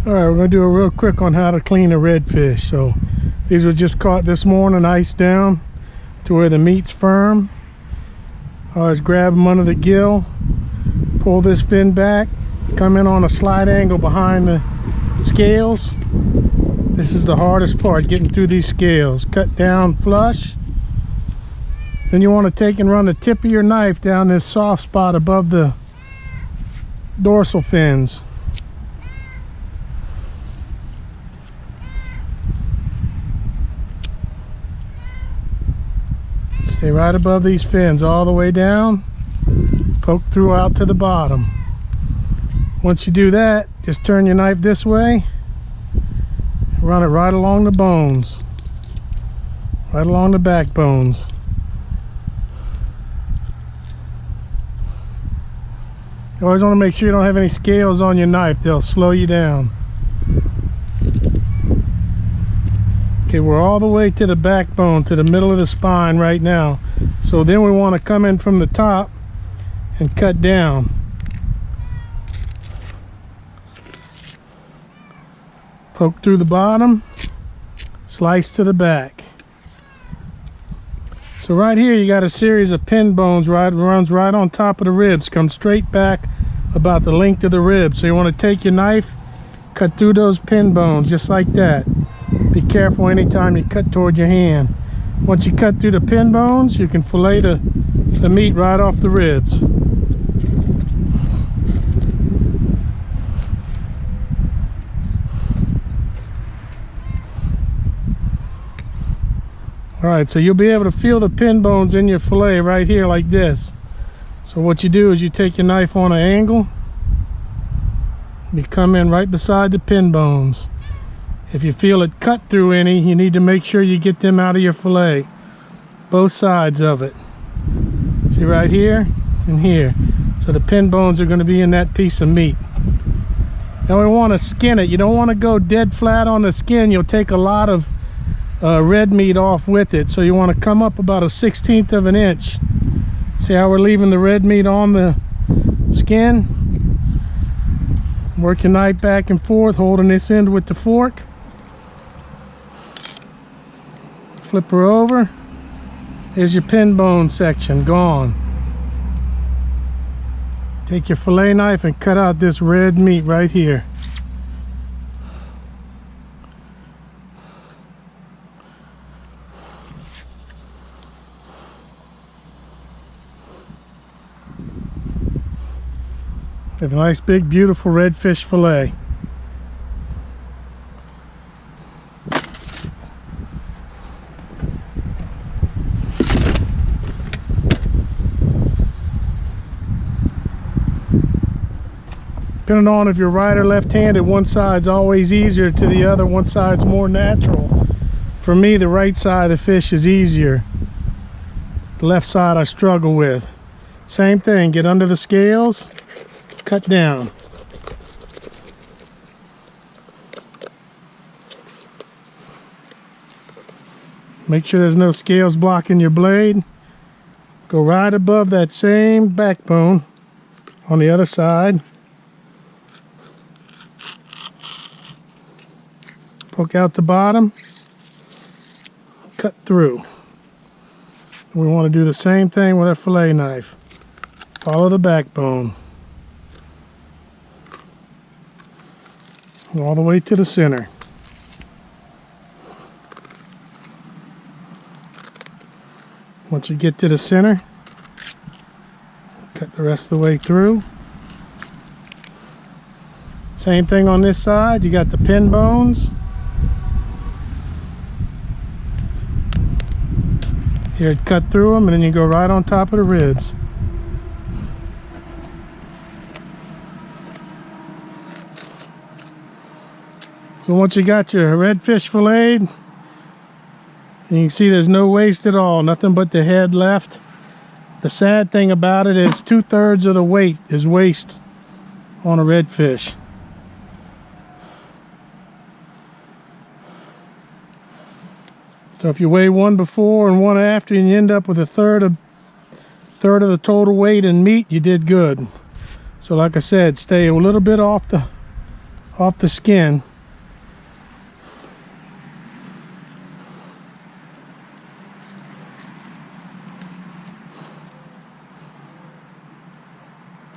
All right, we're gonna do a real quick on how to clean a redfish. So these were just caught this morning, iced down to where the meat's firm. Always grab them under the gill, pull this fin back, come in on a slight angle behind the scales. This is the hardest part, getting through these scales. Cut down flush. Then you want to take and run the tip of your knife down this soft spot above the dorsal fins. Stay right above these fins all the way down. Poke through out to the bottom. Once you do that, just turn your knife this way. Run it right along the bones. Right along the backbones. You always want to make sure you don't have any scales on your knife. They'll slow you down. Okay, we're all the way to the backbone, to the middle of the spine right now. So then we want to come in from the top and cut down. Poke through the bottom, slice to the back. So right here you got a series of pin bones runs right on top of the ribs, comes straight back about the length of the ribs. So you want to take your knife, cut through those pin bones just like that. Be careful anytime you cut toward your hand. Once you cut through the pin bones, you can fillet the meat right off the ribs. Alright, so you'll be able to feel the pin bones in your fillet right here like this. So what you do is you take your knife on an angle, you come in right beside the pin bones. If you feel it cut through any, you need to make sure you get them out of your fillet. Both sides of it. See right here and here. So the pin bones are going to be in that piece of meat. Now we want to skin it. You don't want to go dead flat on the skin. You'll take a lot of red meat off with it. So you want to come up about 1/16 of an inch. See how we're leaving the red meat on the skin? Work your knife back and forth, holding this end with the fork. Flip her over. There's your pin bone section gone. Take your fillet knife and cut out this red meat right here. Have a nice big beautiful redfish fillet. Depending on if you're right or left-handed, one side's always easier to the other, one side's more natural. For me, the right side of the fish is easier. The left side I struggle with. Same thing, get under the scales, cut down. Make sure there's no scales blocking your blade. Go right above that same backbone on the other side. Poke out the bottom, cut through. We want to do the same thing with our fillet knife. Follow the backbone. All the way to the center. Once you get to the center, cut the rest of the way through. Same thing on this side. You got the pin bones. Here, cut through them, and then you go right on top of the ribs. So once you got your redfish filleted, you can see there's no waste at all, nothing but the head left. The sad thing about it is 2/3 of the weight is waste on a redfish. So if you weigh one before and one after and you end up with a third of the total weight in meat, you did good. So like I said, stay a little bit off off the skin.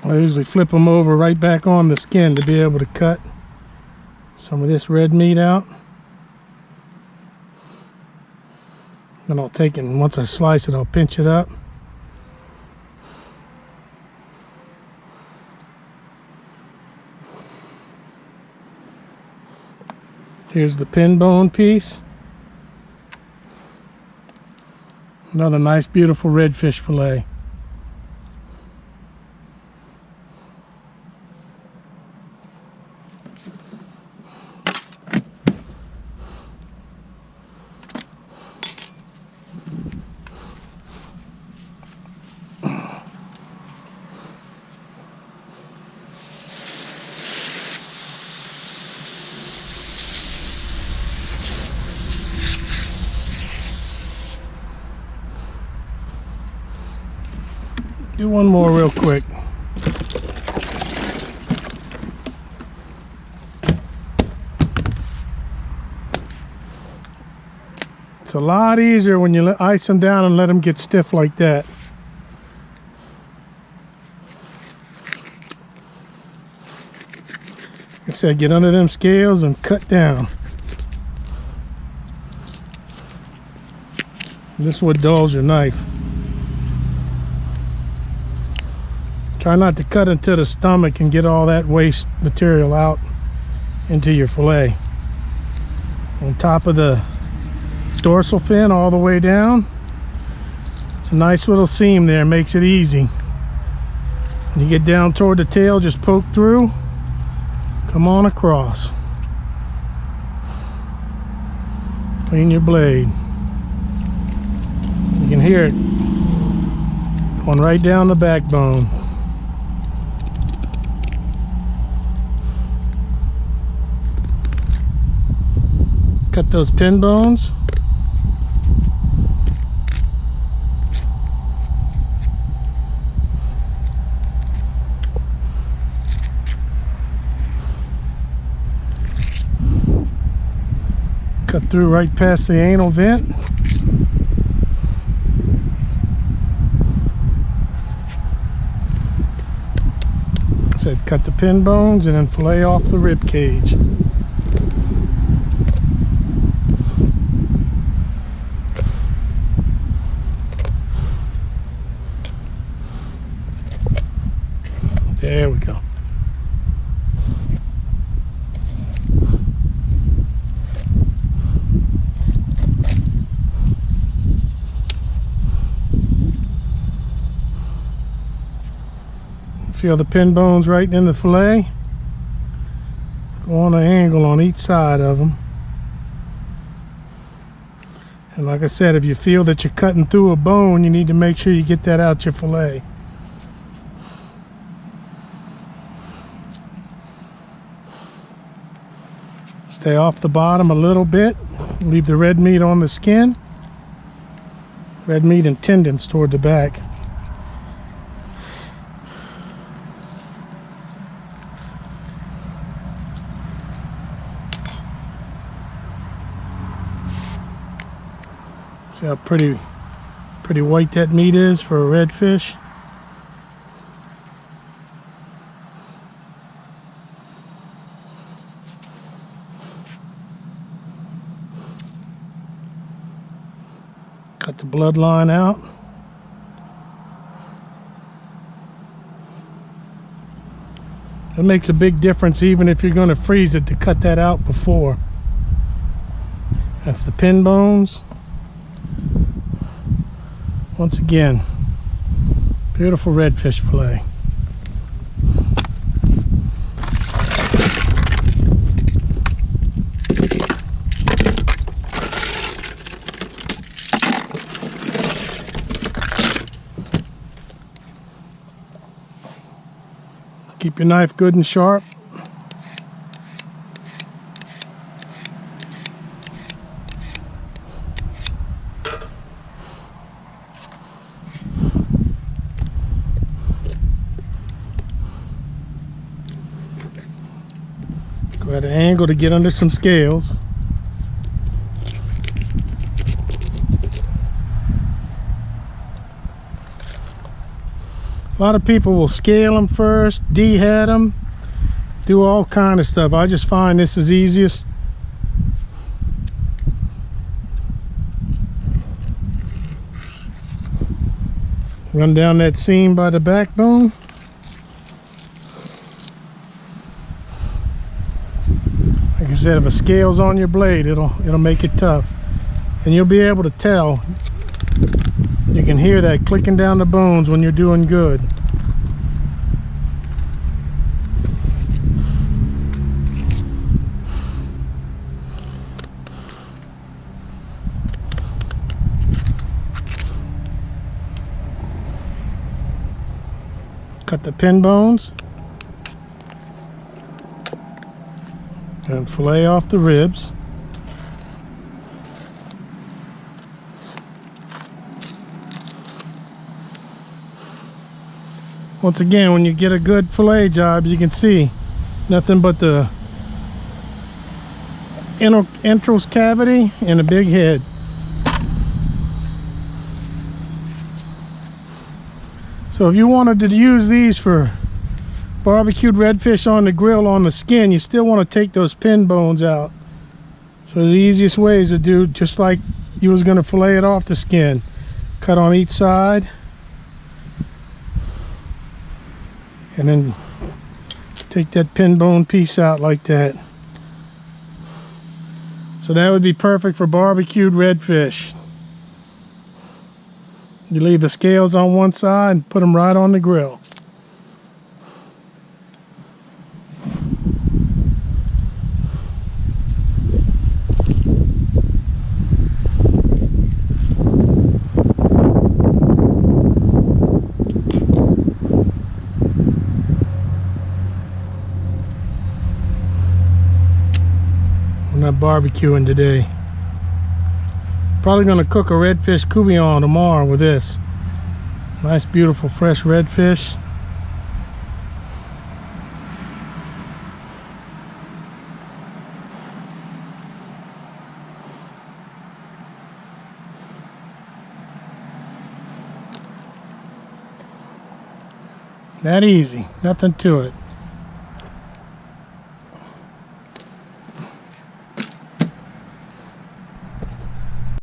I usually flip them over right back on the skin to be able to cut some of this red meat out. Then I'll take it, and once I slice it, I'll pinch it up. Here's the pin bone piece. Another nice, beautiful redfish fillet. Do one more real quick. It's a lot easier when you ice them down and let them get stiff like that. Like I said, get under them scales and cut down. This would dulls your knife. Try not to cut into the stomach and get all that waste material out into your fillet. On top of the dorsal fin all the way down, it's a nice little seam there, makes it easy. When you get down toward the tail, just poke through, come on across. Clean your blade. You can hear it going right down the backbone. Cut those pin bones. Cut through right past the anal vent. I said cut the pin bones and then fillet off the rib cage. There we go. Feel the pin bones right in the fillet. Go on an angle on each side of them. And like I said, if you feel that you're cutting through a bone, you need to make sure you get that out your fillet. Stay off the bottom a little bit. Leave the red meat on the skin. Red meat and tendons toward the back. See how pretty white that meat is for a redfish. Cut the bloodline out. It makes a big difference even if you're going to freeze it to cut that out before. That's the pin bones. Once again, beautiful redfish fillet. Keep your knife good and sharp. Go at an angle to get under some scales. A lot of people will scale them first, dehead them, do all kind of stuff. I just find this is easiest. Run down that seam by the backbone. Like I said, if a scale's on your blade, it'll make it tough. And you'll be able to tell. You can hear that clicking down the bones when you're doing good. Cut the pin bones and fillet off the ribs. Once again, when you get a good fillet job, you can see nothing but the entrails cavity and a big head. So if you wanted to use these for barbecued redfish on the grill on the skin, you still want to take those pin bones out. So the easiest way is to do just like you was going to fillet it off the skin. Cut on each side. And then take that pin bone piece out like that. So that would be perfect for barbecued redfish. You leave the scales on one side and put them right on the grill. We're not barbecuing today. Probably going to cook a redfish courgette tomorrow with this. Nice, beautiful, fresh redfish. That easy, nothing to it.